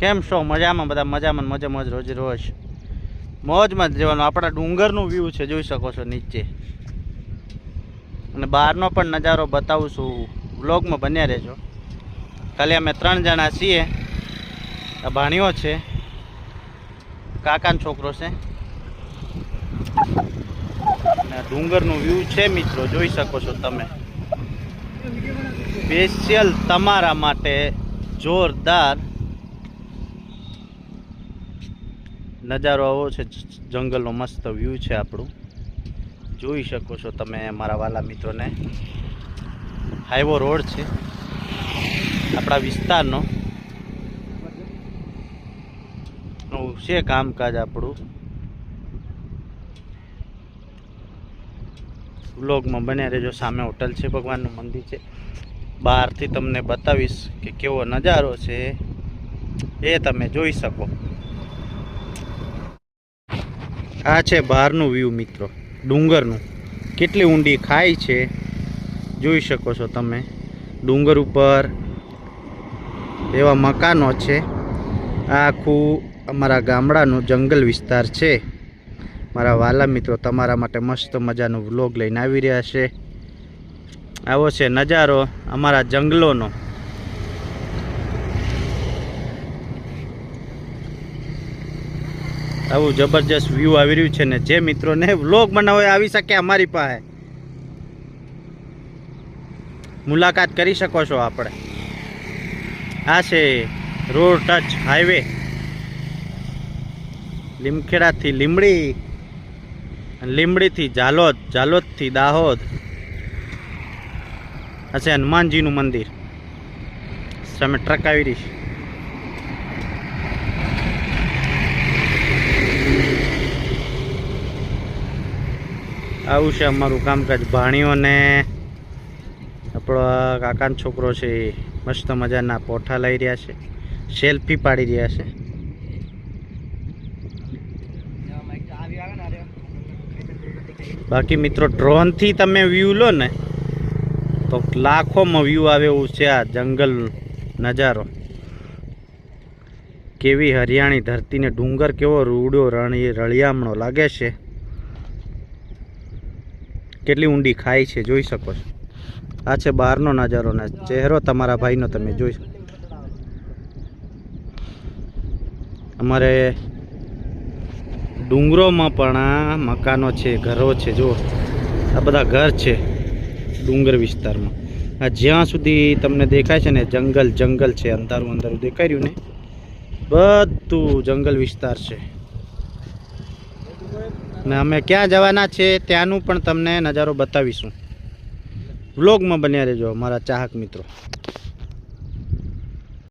કેમ છો? મજામાં બધા? મજામાં મજા મોજ રોજ રોજ મોજમાં જ રહેવાનું. આપણા ડુંગરનું વ્યૂ છે, જોઈ શકો છો નીચે, અને બહારનો પણ નજારો બતાવું છું. વ્લોગમાં બન્યા રહેજો. ખાલી અમે 3 જણા છીએ. આ ભાણીઓ છે, કાકાનો છોકરો છે, અને ડુંગરનું વ્યૂ છે મિત્રો, જોઈ શકો છો તમે. સ્પેશિયલ તમારા માટે જોરદાર નજારો આવો છે. જંગલનો મસ્ત વ્યૂ છે આપણું, જોઈ શકો છો તમે મારા વાલા મિત્રોને. હાઈવો રોડ છે આપણા વિસ્તારનો. છે કામકાજ આપણું. વ્લોગમાં બન્યા રહેજો. સામે હોટલ છે, ભગવાનનું મંદિર છે. બહારથી તમને બતાવીશ કે કેવો નજારો છે, એ તમે જોઈ શકો. આ છે બહારનું વ્યૂ મિત્રો, ડુંગરનું. કેટલી ઊંડી ખાઈ છે, જોઈ શકો છો તમે. ડુંગર ઉપર એવા મકાનો છે. આ આખું અમારા ગામડાનું જંગલ વિસ્તાર છે. મારા વાલા મિત્રો તમારા માટે મસ્ત મજાનો વ્લોગ લઈને આવી રહ્યા છે. આવો છે નજારો અમારા જંગલોનો. આવું જબરજસ્ત વ્યૂ આવી રહ્યું છે ને. જે મિત્રોને વ્લોગ બનાવો આવી શકે અમારી પાસે, મુલાકાત કરી શકો છો આપણે. આ છે રોડ ટચ હાઈવે, લીમખેડાથી લીમડી, લીમડીથી ઝાલોદ, ઝાલોદથી દાહોદ. આ છે હનુમાનજીનું મંદિર. સામે ટ્રક આવી રહી છે. આવું છે અમારું કામકાજ. ભાણીઓને આપણો કાકાનો છોકરો છે, મસ્ત મજાના પોઠા લઈ રહ્યા છે, સેલ્ફી પાડી રહ્યા છે. બાકી મિત્રો ડ્રોનથી તમે વ્યૂ લો ને તો લાખોમાં વ્યૂ આવે એવું છે. આ જંગલ નજારો, કેવી હરિયાળી ધરતીને ડુંગર કેવો રૂડો રળિયામણો લાગે છે. કેટલી ઊંડી ખાઈ છે, જોઈ શકો છો. આ છે બહારનો નજારો ને ચહેરો તમારા ભાઈનો તમે જોઈ શકો. અમારે ડુંગરોમાં પણ મકાનો છે, ઘરો છે. જો આ બધા ઘર છે ડુંગર વિસ્તારમાં. આ જ્યાં સુધી તમને દેખાય છે ને જંગલ જંગલ છે, અંધારું અંધારું દેખાઈ રહ્યું ને, બધું જંગલ વિસ્તાર છે. ને અમે ક્યાં જવાના છે ત્યાંનું પણ તમને નજારો બતાવીશું. વ્લોગમાં બન્યા રહેજો મારા ચાહક મિત્રો.